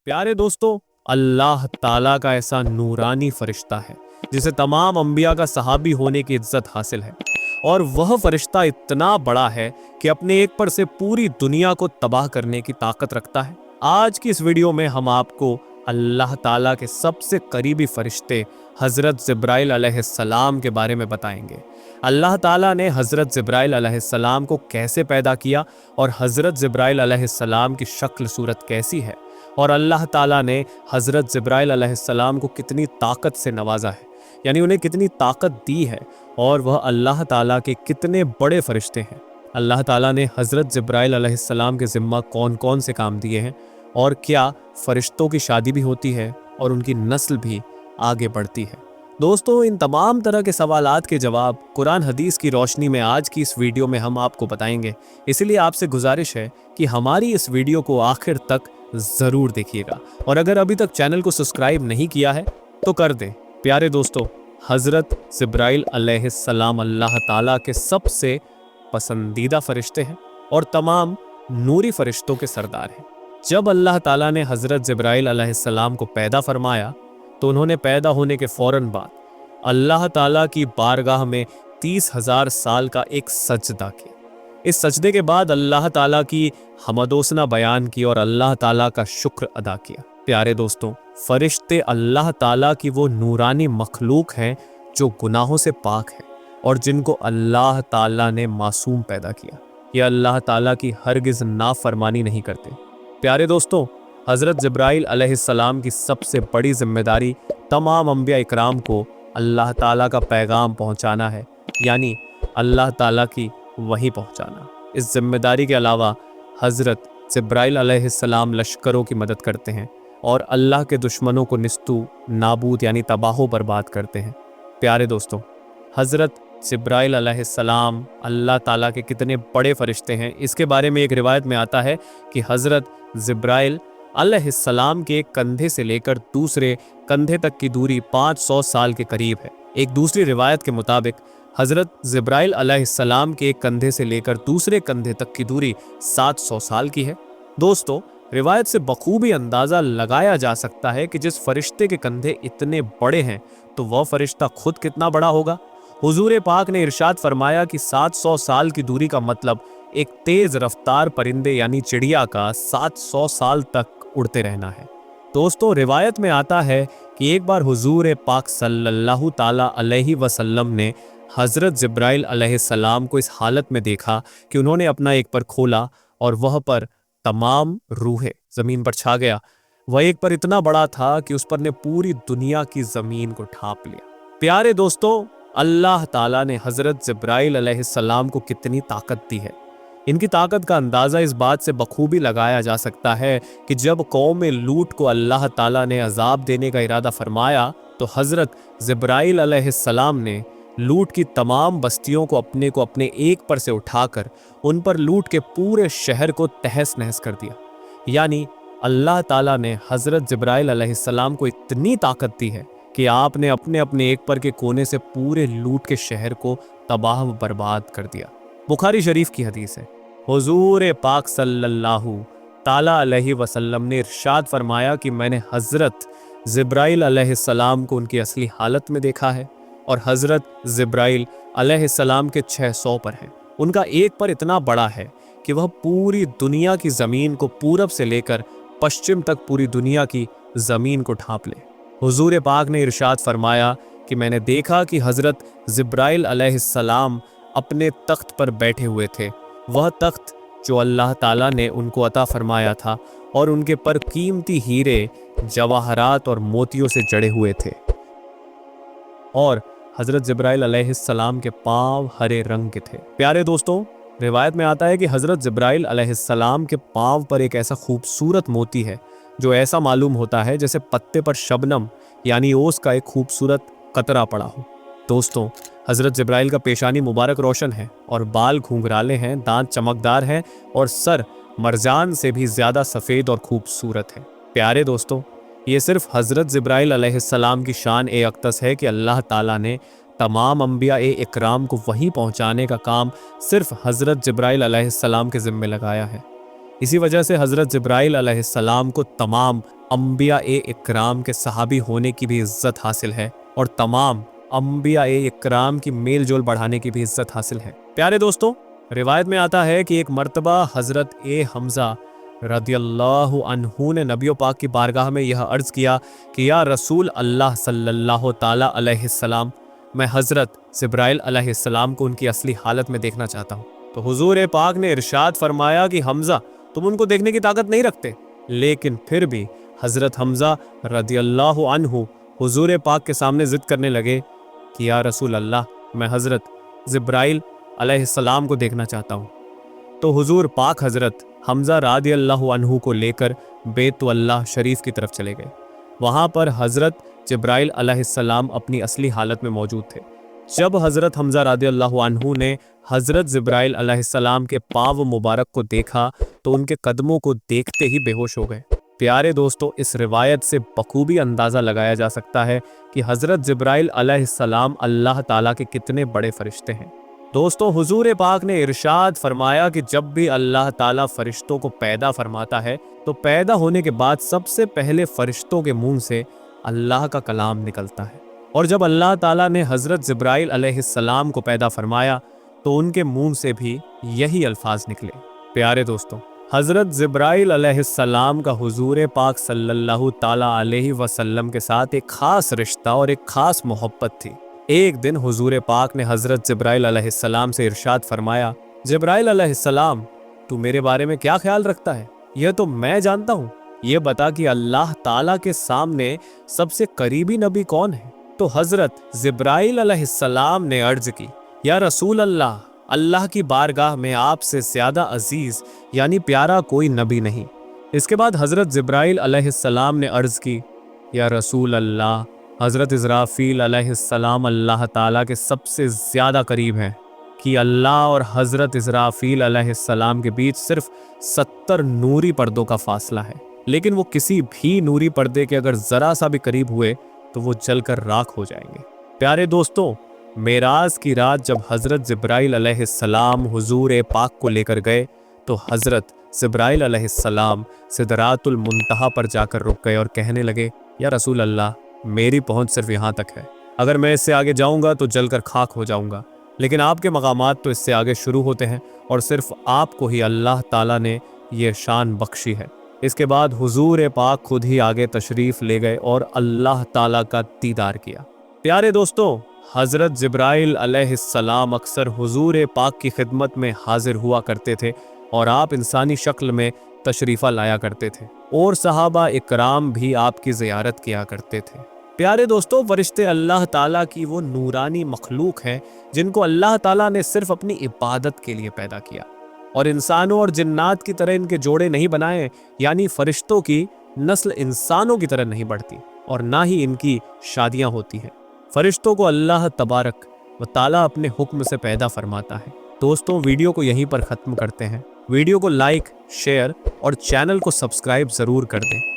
प्यारे दोस्तों, अल्लाह ताला का ऐसा नूरानी फरिश्ता है जिसे तमाम अंबिया का सहाबी होने की इज्जत हासिल है। और वह फरिश्ता इतना बड़ा है कि अपने एक पर से पूरी दुनिया को तबाह करने की ताकत रखता है। आज की इस वीडियो में हम आपको अल्लाह ताला के सबसे करीबी फरिश्ते हज़रत जिब्राइल अलैहिस्सलाम के बारे में बताएंगे। अल्लाह ताला ने हज़रत जिब्राइल अलैहिस्सलाम को कैसे पैदा किया और हज़रत जिब्राइल अलैहिस्सलाम की शक्ल सूरत कैसी है, और अल्लाह ताला ने हज़रत जिब्राइल अलैहिस्सलाम को कितनी ताकत से नवाजा है, यानी उन्हें कितनी ताकत दी है, और वह अल्लाह ताला के कितने बड़े फरिश्ते हैं। अल्लाह ताला ने हज़रत जिब्राइल अलैहिस्सलाम के ज़िम्मा कौन कौन से काम दिए हैं, और क्या फ़रिश्तों की शादी भी होती है और उनकी नस्ल भी आगे बढ़ती है। दोस्तों, इन तमाम तरह के सवालात के जवाब कुरान हदीस की रोशनी में आज की इस वीडियो में हम आपको बताएंगे। इसलिए आपसे गुजारिश है कि हमारी इस वीडियो को आखिर तक ज़रूर देखिएगा, और अगर अभी तक चैनल को सब्सक्राइब नहीं किया है तो कर दें। प्यारे दोस्तों, हज़रत जिब्राइल अलैहिस्सलाम अल्लाह ताला के सबसे पसंदीदा फरिश्ते हैं और तमाम नूरी फरिश्तों के सरदार हैं। जब अल्लाह ताला ने हज़रत जिब्राइल अलैहिस्सलाम को पैदा फरमाया तो उन्होंने पैदा होने के फ़ौरन बाद अल्लाह ताला की बारगाह में 30,000 साल का एक सजदा किया। इस सजदे के बाद अल्लाह ताला की हमदोसना बयान की और अल्लाह ताला का शुक्र अदा किया। प्यारे दोस्तों, फरिश्ते अल्लाह ताला की वो नूरानी मखलूक हैं जो गुनाहों से पाक है और जिनको अल्लाह ताला ने मासूम पैदा किया। ये अल्लाह ताला की हरगिज़ नाफरमानी नहीं करते। प्यारे दोस्तों, हज़रत जिब्राइल अलैहिस्सलाम की सबसे बड़ी जिम्मेदारी तमाम अंबिया इकराम को अल्लाह ताला का पैगाम पहुंचाना है, यानी अल्लाह ताला की वही पहुंचाना। इस जिम्मेदारी के अलावा हज़रत जिब्राइल अलैहिस्सलाम लश्करों की मदद करते हैं और अल्लाह के दुश्मनों को निस्तू नाबूद यानी तबाहो बर्बाद करते हैं। प्यारे दोस्तों, हज़रत जिब्राइल अलैहिस्सलाम अल्लाह ताला के कितने बड़े फरिश्ते हैं, इसके बारे में एक रिवायत में आता है कि हज़रत जिब्राइल अलैहिस्सलाम के एक कंधे से लेकर दूसरे कंधे तक की दूरी 500 साल के करीब है। एक दूसरी रिवायत के मुताबिक हज़रत जिब्राइल अलैहिस्सलाम के एक कंधे से लेकर दूसरे कंधे तक की दूरी 700 साल की है। दोस्तों, रिवायत से बखूबी अंदाज़ा लगाया जा सकता है कि जिस फरिश्ते के कंधे इतने बड़े हैं तो वह फरिश्ता खुद कितना बड़ा होगा। हुजूर पाक ने इरशाद फरमाया कि 700 साल की दूरी का मतलब एक तेज रफ्तार परिंदे यानी चिड़िया का 700 साल तक उड़ते रहना है। दोस्तों, रिवायत में आता है कि एक बार हुजूर पाक सल्लल्लाहु ताला अलैहि वसल्लम ने हज़रत जिब्राइल अलैहिस्सलाम को इस हालत में देखा कि उन्होंने अपना एक पर खोला और वह पर तमाम रूहें ज़मीन पर छा गया। वह एक पर इतना बड़ा था कि उस पर ने पूरी दुनिया की ज़मीन को ढांप लिया। प्यारे दोस्तों, अल्लाह ताला ने हज़रत जिब्राइल अलैहिस्सलाम को कितनी ताकत दी है। इनकी ताकत का अंदाज़ा इस बात से बखूबी लगाया जा सकता है कि जब कौम लूट को अल्लाह ताला ने अजाब देने का इरादा फरमाया तो हज़रत जिब्राइल अलैहिस्सलाम ने लूट की तमाम बस्तियों को अपने एक पर से उठाकर उन पर लूट के पूरे शहर को तहस नहस कर दिया। यानी अल्लाह ताला ने हज़रत जिब्राइल अलैहिस्सलाम को इतनी ताकत दी है कि आपने अपने एक पर के कोने से पूरे लूट के शहर को तबाह बर्बाद कर दिया। बुखारी शरीफ की हदीस है, हुजूर पाक सल्लल्लाहु ताला अलैहि वसल्लम ने इरशाद फरमाया कि मैंने हज़रत जिब्राइल अलैहिस्सलाम को उनकी असली हालत में देखा है और हज़रत जिब्राइल अलैहिस्सलाम के 600 पर हैं। उनका एक पर इतना बड़ा है कि वह पूरी दुनिया की ज़मीन को पूरब से लेकर पश्चिम तक पूरी दुनिया की ज़मीन को ढांप ले। हुजूर पाक ने इरशाद फरमाया कि मैंने देखा कि हज़रत जिब्राइल अलैहिस्सलाम अपने तख्त पर बैठे हुए थे, वह तख्त जो अल्लाह ताला ने उनको अता फरमाया था, और उनके पर कीमती हीरे, जवाहरात और मोतियों से जड़े हुए थे, और हज़रत जिब्राइल अलैहिस्सलाम के पाँव हरे रंग के थे। प्यारे दोस्तों, रिवायत में आता है कि हज़रत जिब्राइल अलैहिस्सलाम के पाँव पर एक ऐसा खूबसूरत मोती है जो ऐसा मालूम होता है जैसे पत्ते पर शबनम यानी ओस का एक खूबसूरत कतरा पड़ा हो। दोस्तों, हज़रत जिब्राइल का पेशानी मुबारक रोशन है और बाल घुंघराले हैं, दांत चमकदार हैं और सर मरजान से भी ज़्यादा सफ़ेद और खूबसूरत है। प्यारे दोस्तों, ये सिर्फ हज़रत जिब्राइल अलैहिस्सलाम की शान ए अक़दस है कि अल्लाह ताला ने तमाम अंबिया ए इकराम को वहीं पहुँचाने का काम सिर्फ हज़रत जिब्राइल अलैहिस्सलाम के ज़िम्मे लगाया है। इसी वजह से हज़रत जिब्राइल अलैहिस्सलाम को तमाम अंबिया ए इकराम के सहाबी होने की भी इज्जत हासिल है और तमाम अंबिया ए इकराम की मेल जोल बढ़ाने की भी इज्जत हासिल है। प्यारे दोस्तों, रिवायत में आता है कि एक मर्तबा हजरत ए हमजा रदियल्लाहु अन्हु ने नबियों पाक की बारगाह में यह अर्ज किया कि या रसूल अल्लाह सल्लल्लाहु ताला अलैहिस्सलाम, मैं हजरत जिब्राइल अलैहिस्सलाम को उनकी असली हालत में देखना चाहता हूँ। तो हुजूर पाक ने इरशाद फरमाया कि हमजा, तुम उनको देखने की ताकत नहीं रखते। लेकिन फिर भी हजरत हमजा रदियल्लाहु अन्हु हुजूर पाक के सामने जिद करने लगे कि या रसूल अल्लाह, मैं हजरत जिब्राइल अलैहिस्सलाम को देखना चाहता हूँ। तो हुजूर पाक हजरत हमजा रदियल्लाहु अन्हु को लेकर बैतुल्लाह शरीफ की तरफ चले गए। वहाँ पर हजरत जिब्राइल अलैहिस्सलाम अपनी असली हालत में मौजूद थे। जब हजरत हमजा रदियल्लाहु अन्हु ने हजरत जिब्राइल अलैहिस्सलाम के पाँव मुबारक को देखा तो उनके कदमों को देखते ही बेहोश हो गए। प्यारे दोस्तों, इस रिवायत से बखूबी अंदाज़ा लगाया जा सकता है कि हजरत जिब्राइल अलैहिस्सलाम अल्लाह ताला के कितने बड़े फरिश्ते हैं। दोस्तों, हुजूर पाक ने इरशाद फरमाया कि जब भी अल्लाह ताला फरिश्तों को पैदा फरमाता है तो पैदा होने के बाद सबसे पहले फरिश्तों के मुंह से अल्लाह का कलाम निकलता है। और जब अल्लाह ताला ने हजरत जिब्राइल अलैहिस्सलाम को पैदा फरमाया तो उनके मुंह से भी यही अल्फाज निकले। प्यारे दोस्तों, हजरत जिब्राइल अलैहिस्सलाम का हुजूर पाक सल्लल्लाहु ताला अलैहि वसल्लम के साथ एक खास रिश्ता और एक खास मोहब्बत थी। एक दिन हुजूर पाक ने हजरत जिब्राइल अलैहिस्सलाम से इरशाद फरमाया, जिब्राइल अलैहिस्सलाम, तू मेरे बारे में क्या ख्याल रखता है? यह तो मैं जानता हूँ। ये बता कि अल्लाह ताला के सामने सबसे करीबी नबी कौन है? तो हजरत जिब्राइल अलैहिस्सलाम ने अर्ज की, या रसूल अल्लाह, अल्लाह की बारगाह में आपसे ज्यादा अजीज यानी प्यारा कोई नबी नहीं। इसके बाद हजरत जिब्राइल अलैहिस्सलाम ने अर्ज की, या रसूल अल्लाह, हजरत इज़राफील अलैहिस्सलाम अल्लाह ताला के सबसे ज्यादा करीब हैं कि अल्लाह और हजरत इज़राफील अलैहिस्सलाम के बीच सिर्फ 70 नूरी पर्दों का फासला है। लेकिन वो किसी भी नूरी पर्दे के अगर जरा सा भी करीब हुए तो वो जलकर राख हो जाएंगे। प्यारे दोस्तों, मेराज की रात जब हजरत जिब्राइल अलैहिस्सलाम हुजूर पाक को लेकर गए तो हजरत जिब्राइल अलैहिस्सलाम सिदरातुल मुंतहा पर जाकर रुक गए और कहने लगे, या रसूल अल्लाह, मेरी पहुंच सिर्फ यहाँ तक है। अगर मैं इससे आगे जाऊंगा तो जलकर खाक हो जाऊंगा। लेकिन आपके मकामात तो इससे आगे शुरू होते हैं और सिर्फ आपको ही अल्लाह ताला ने ये शान बख्शी है। इसके बाद हुजूर पाक खुद ही आगे तशरीफ ले गए और अल्लाह ताला का दीदार किया। प्यारे दोस्तों, हजरत जिब्राइल अलैहिस्सलाम अक्सर हुजूर पाक की खिदमत में हाजिर हुआ करते थे और आप इंसानी शक्ल में तशरीफ़ा लाया करते थे और सहाबा इकराम भी आपकी ज़ियारत किया करते थे। प्यारे दोस्तों, फरिश्ते अल्लाह ताला की वो नूरानी मखलूक हैं जिनको अल्लाह ताला ने सिर्फ अपनी इबादत के लिए पैदा किया और इंसानों और जिन्नात की तरह इनके जोड़े नहीं बनाए, यानी फरिश्तों की नस्ल इंसानों की तरह नहीं बढ़ती और ना ही इनकी शादियां होती हैं। फरिश्तों को अल्लाह तबारक व ताला अपने हुक्म से पैदा फरमाता है। दोस्तों, वीडियो को यहीं पर ख़त्म करते हैं। वीडियो को लाइक, शेयर और चैनल को सब्सक्राइब ज़रूर कर दें।